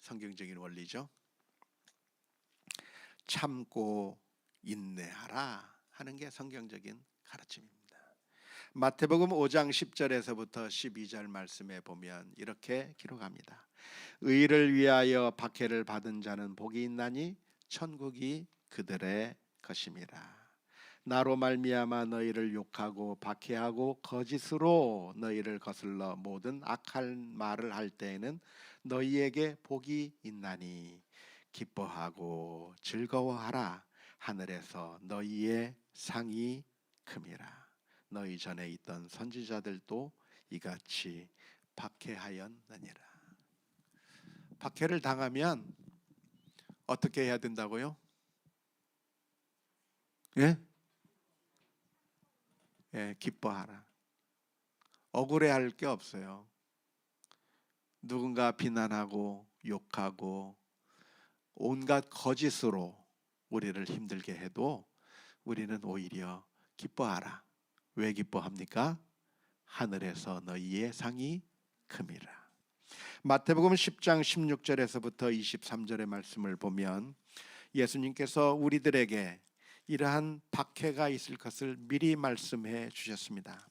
성경적인 원리죠? 참고 인내하라 하는 게 성경적인 가르침입니다. 마태복음 5장 10절에서부터 12절 말씀에 보면 이렇게 기록합니다. 의를 위하여 박해를 받은 자는 복이 있나니 천국이 그들의 것임이라. 나로 말미암아 너희를 욕하고 박해하고 거짓으로 너희를 거슬러 모든 악한 말을 할 때에는 너희에게 복이 있나니 기뻐하고 즐거워하라. 하늘에서 너희의 상이 큼이라. 너희 전에 있던 선지자들도 이같이 박해하였느니라. 박해를 당하면 어떻게 해야 된다고요? 예? 예, 기뻐하라. 억울해할 게 없어요. 누군가 비난하고 욕하고 온갖 거짓으로 우리를 힘들게 해도 우리는 오히려 기뻐하라. 왜 기뻐합니까? 하늘에서 너희의 상이 큼이라. 마태복음 10장 16절에서부터 23절의 말씀을 보면 예수님께서 우리들에게 이러한 박해가 있을 것을 미리 말씀해 주셨습니다.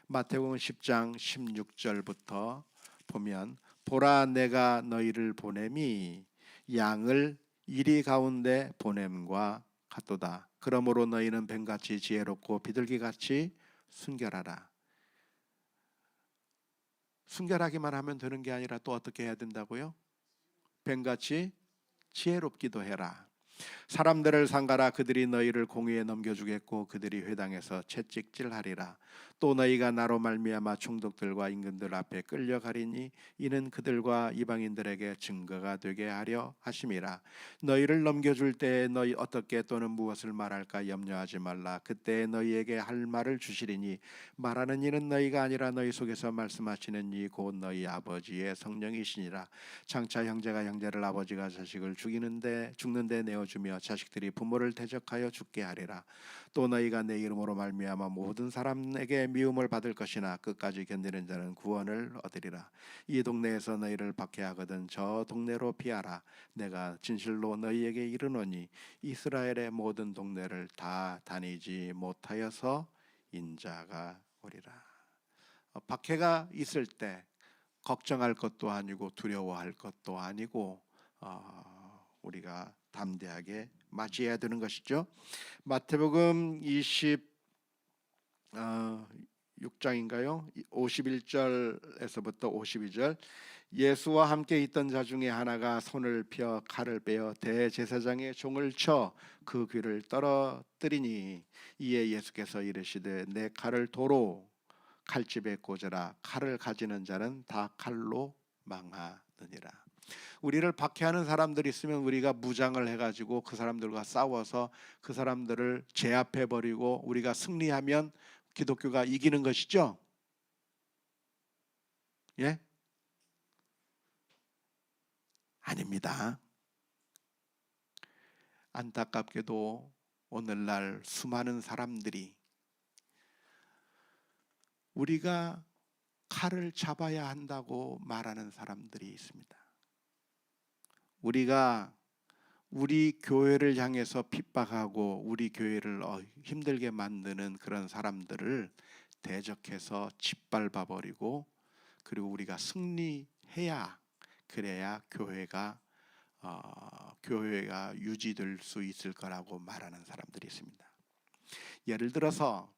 마태복음 10장 16절부터 보면 보라 내가 너희를 보냄이 양을 이리 가운데 보냄과 같도다. 그러므로 너희는 뱀같이 지혜롭고 비둘기같이 순결하라. 순결하기만 하면 되는 게 아니라 또 어떻게 해야 된다고요? 뱀같이 지혜롭기도 해라. 사람들을 상가라. 그들이 너희를 공의에 넘겨주겠고 그들이 회당에서 채찍질하리라. 또 너희가 나로 말미암아 총독들과 임금들 앞에 끌려가리니 이는 그들과 이방인들에게 증거가 되게 하려 하심이라. 너희를 넘겨줄 때에 너희 어떻게 또는 무엇을 말할까 염려하지 말라. 그때 너희에게 할 말을 주시리니 말하는 이는 너희가 아니라 너희 속에서 말씀하시는 이 곧 너희 아버지의 성령이시니라. 장차 형제가 형제를 아버지가 자식을 죽는데 내어주며 자식들이 부모를 대적하여 죽게 하리라. 또 너희가 내 이름으로 말미암아 모든 사람에게 미움을 받을 것이나 끝까지 견디는 자는 구원을 얻으리라. 이 동네에서 너희를 박해하거든 저 동네로 피하라. 내가 진실로 너희에게 이르노니 이스라엘의 모든 동네를 다 다니지 못하여서 인자가 오리라. 박해가 있을 때 걱정할 것도 아니고 두려워할 것도 아니고 우리가 담대하게 맞이해야 되는 것이죠. 마태복음 26장인가요? 51절에서부터 52절. 예수와 함께 있던 자 중에 하나가 손을 펴 칼을 빼어 대제사장의 종을 쳐 그 귀를 떨어뜨리니 이에 예수께서 이르시되 내 칼을 도로 칼집에 꽂으라. 칼을 가지는 자는 다 칼로 망하느니라. 우리를 박해하는 사람들이 있으면 우리가 무장을 해가지고 그 사람들과 싸워서 그 사람들을 제압해버리고 우리가 승리하면 기독교가 이기는 것이죠. 예? 아닙니다. 안타깝게도 오늘날 수많은 사람들이 우리가 칼을 잡아야 한다고 말하는 사람들이 있습니다. 우리가 우리 교회를 향해서 핍박하고 우리 교회를 힘들게 만드는 그런 사람들을 대적해서 짓밟아 버리고 그리고 우리가 승리해야 그래야 교회가 유지될 수 있을 거라고 말하는 사람들이 있습니다. 예를 들어서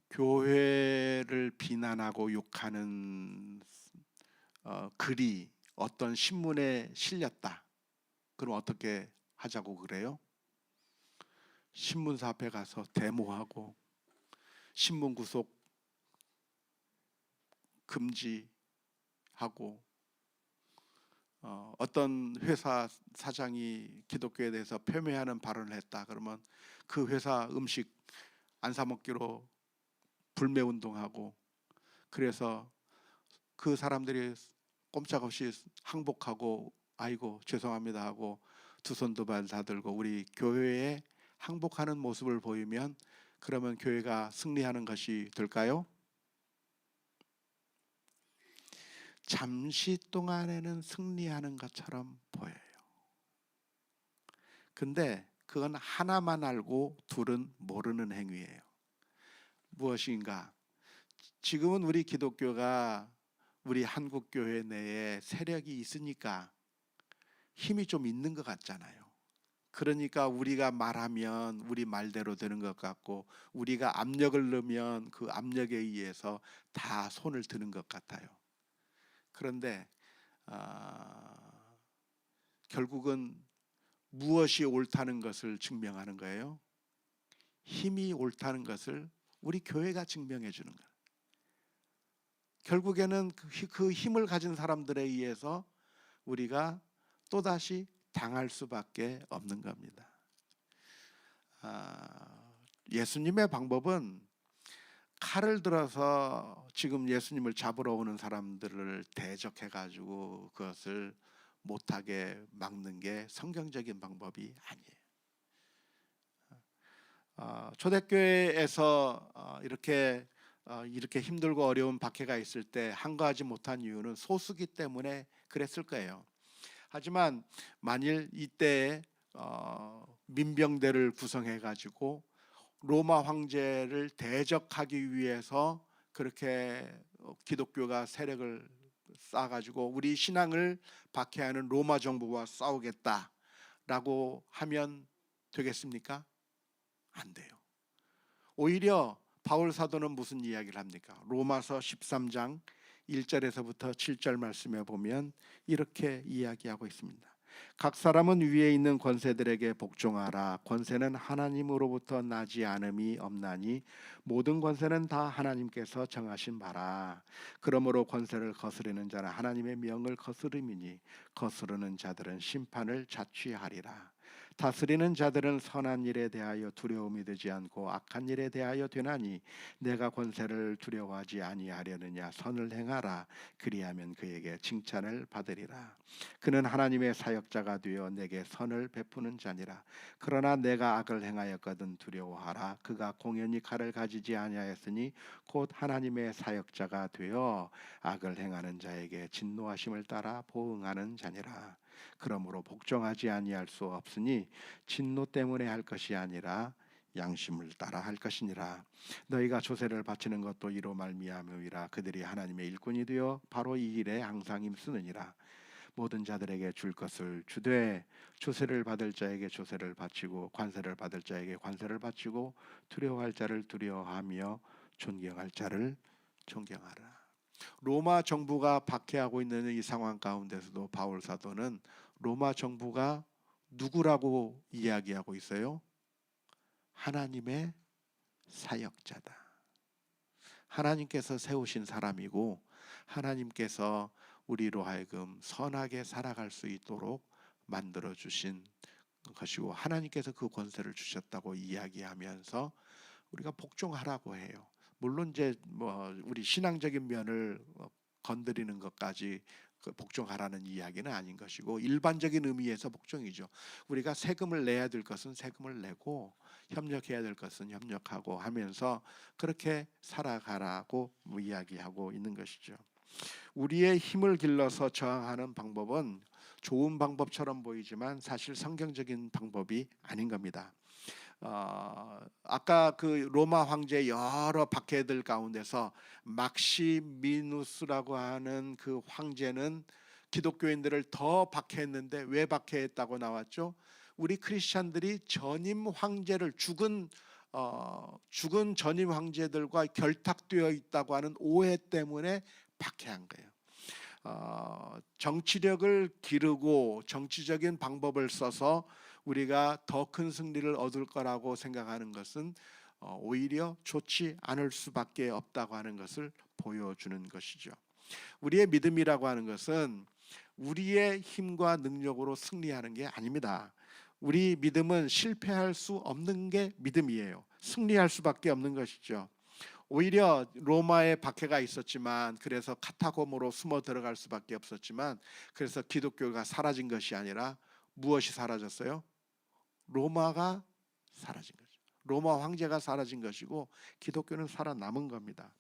교회를 비난하고 욕하는 글이 어떤 신문에 실렸다. 그럼 어떻게 하자고 그래요? 신문사 앞에 가서 데모하고 신문 구속 금지하고 어떤 회사 사장이 기독교에 대해서 폄훼하는 발언을 했다. 그러면 그 회사 음식 안 사 먹기로 불매운동하고 그래서 그 사람들이 꼼짝없이 항복하고 아이고 죄송합니다 하고 두 손 두 발 다 들고 우리 교회에 항복하는 모습을 보이면 그러면 교회가 승리하는 것이 될까요? 잠시 동안에는 승리하는 것처럼 보여요. 근데 그건 하나만 알고 둘은 모르는 행위예요. 무엇인가? 지금은 우리 기독교가 우리 한국 교회 내에 세력이 있으니까 힘이 좀 있는 것 같잖아요. 그러니까 우리가 말하면 우리 말대로 되는 것 같고 우리가 압력을 넣으면 그 압력에 의해서 다 손을 드는 것 같아요. 그런데 결국은 무엇이 옳다는 것을 증명하는 거예요? 힘이 옳다는 것을 우리 교회가 증명해 주는 거예요. 결국에는 그 힘을 가진 사람들에 의해서 우리가 또다시 당할 수밖에 없는 겁니다. 예수님의 방법은 칼을 들어서 지금 예수님을 잡으러 오는 사람들을 대적해가지고 그것을 못하게 막는 게 성경적인 방법이 아니에요. 초대교회에서 이렇게 힘들고 어려운 박해가 있을 때 한가하지 못한 이유는 소수기 때문에 그랬을 거예요. 하지만 만일 이때 민병대를 구성해가지고 로마 황제를 대적하기 위해서 그렇게 기독교가 세력을 쌓아가지고 우리 신앙을 박해하는 로마 정부와 싸우겠다라고 하면 되겠습니까? 안 돼요. 오히려 바울 사도는 무슨 이야기를 합니까? 로마서 13장 1절에서부터 7절 말씀에 보면 이렇게 이야기하고 있습니다. 각 사람은 위에 있는 권세들에게 복종하라. 권세는 하나님으로부터 나지 않음이 없나니 모든 권세는 다 하나님께서 정하신 바라. 그러므로 권세를 거스르는 자는 하나님의 명을 거스름이니 거스르는 자들은 심판을 자취하리라. 다스리는 자들은 선한 일에 대하여 두려움이 되지 않고 악한 일에 대하여 되나니 내가 권세를 두려워하지 아니하려느냐. 선을 행하라. 그리하면 그에게 칭찬을 받으리라. 그는 하나님의 사역자가 되어 내게 선을 베푸는 자니라. 그러나 내가 악을 행하였거든 두려워하라. 그가 공연히 칼을 가지지 아니하였으니 곧 하나님의 사역자가 되어 악을 행하는 자에게 진노하심을 따라 보응하는 자니라. 그러므로 복종하지 아니할 수 없으니 진노 때문에 할 것이 아니라 양심을 따라 할 것이니라. 너희가 조세를 바치는 것도 이로 말미암으리라. 그들이 하나님의 일꾼이 되어 바로 이 일에 항상 힘쓰느니라. 모든 자들에게 줄 것을 주되 조세를 받을 자에게 조세를 바치고 관세를 받을 자에게 관세를 바치고 두려워할 자를 두려워하며 존경할 자를 존경하라. 로마 정부가 박해하고 있는 이 상황 가운데서도 바울 사도는 로마 정부가 누구라고 이야기하고 있어요? 하나님의 사역자다. 하나님께서 세우신 사람이고 하나님께서 우리로 하여금 선하게 살아갈 수 있도록 만들어 주신 것이고 하나님께서 그 권세를 주셨다고 이야기하면서 우리가 복종하라고 해요. 물론 이제 우리 신앙적인 면을 건드리는 것까지 복종하라는 이야기는 아닌 것이고 일반적인 의미에서 복종이죠. 우리가 세금을 내야 될 것은 세금을 내고 협력해야 될 것은 협력하고 하면서 그렇게 살아가라고 이야기하고 있는 것이죠. 우리의 힘을 길러서 저항하는 방법은 좋은 방법처럼 보이지만 사실 성경적인 방법이 아닌 겁니다. 아까 그 로마 황제의 여러 박해들 가운데서 막시미누스라고 하는 그 황제는 기독교인들을 더 박해했는데 왜 박해했다고 나왔죠? 우리 크리스찬들이 전임 황제를 죽은 전임 황제들과 결탁되어 있다고 하는 오해 때문에 박해한 거예요. 정치력을 기르고 정치적인 방법을 써서 우리가 더 큰 승리를 얻을 거라고 생각하는 것은 오히려 좋지 않을 수밖에 없다고 하는 것을 보여주는 것이죠. 우리의 믿음이라고 하는 것은 우리의 힘과 능력으로 승리하는 게 아닙니다. 우리 믿음은 실패할 수 없는 게 믿음이에요. 승리할 수밖에 없는 것이죠. 오히려 로마의 박해가 있었지만 그래서 카타콤으로 숨어 들어갈 수밖에 없었지만 그래서 기독교가 사라진 것이 아니라 무엇이 사라졌어요? 로마가 사라진 거죠. 로마 황제가 사라진 것이고 기독교는 살아남은 겁니다.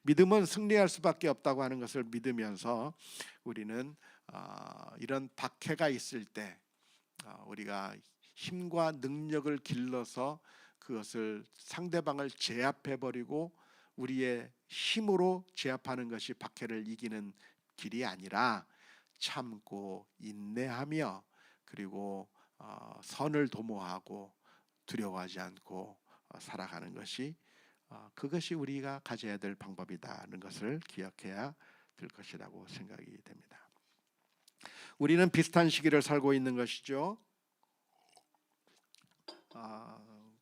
믿음은 승리할 수밖에 없다고 하는 것을 믿으면서 우리는 이런 박해가 있을 때 우리가 힘과 능력을 길러서 그것을 상대방을 제압해버리고 우리의 힘으로 제압하는 것이 박해를 이기는 길이 아니라 참고 인내하며 그리고 선을 도모하고 두려워하지 않고 살아가는 것이 그것이 우리가 가져야 될 방법이다는 것을 기억해야 될 것이라고 생각이 됩니다. 우리는 비슷한 시기를 살고 있는 것이죠.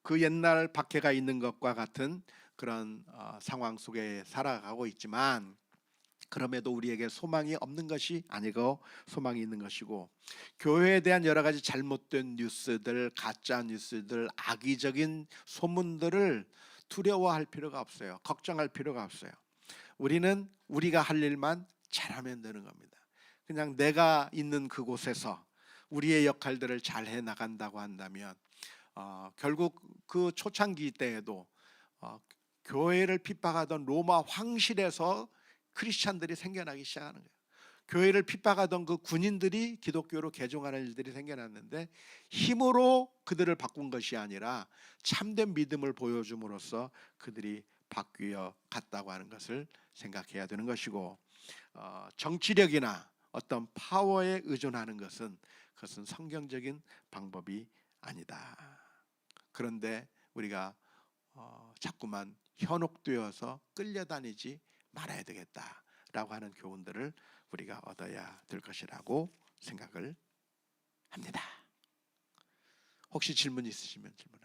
그 옛날 박해가 있는 것과 같은 그런 상황 속에 살아가고 있지만 그럼에도 우리에게 소망이 없는 것이 아니고 소망이 있는 것이고 교회에 대한 여러 가지 잘못된 뉴스들, 가짜 뉴스들, 악의적인 소문들을 두려워할 필요가 없어요. 걱정할 필요가 없어요. 우리는 우리가 할 일만 잘하면 되는 겁니다. 그냥 내가 있는 그곳에서 우리의 역할들을 잘 해나간다고 한다면 결국 그 초창기 때에도 교회를 핍박하던 로마 황실에서 크리스찬들이 생겨나기 시작하는 거예요. 교회를 핍박하던 그 군인들이 기독교로 개종하는 일들이 생겨났는데 힘으로 그들을 바꾼 것이 아니라 참된 믿음을 보여줌으로써 그들이 바뀌어 갔다고 하는 것을 생각해야 되는 것이고 정치력이나 어떤 파워에 의존하는 것은 그것은 성경적인 방법이 아니다. 그런데 우리가 자꾸만 현혹되어서 끌려다니지 말아야 되겠다라고 하는 교훈들을 우리가 얻어야 될 것이라고 생각을 합니다. 혹시 질문 있으시면 질문하세요.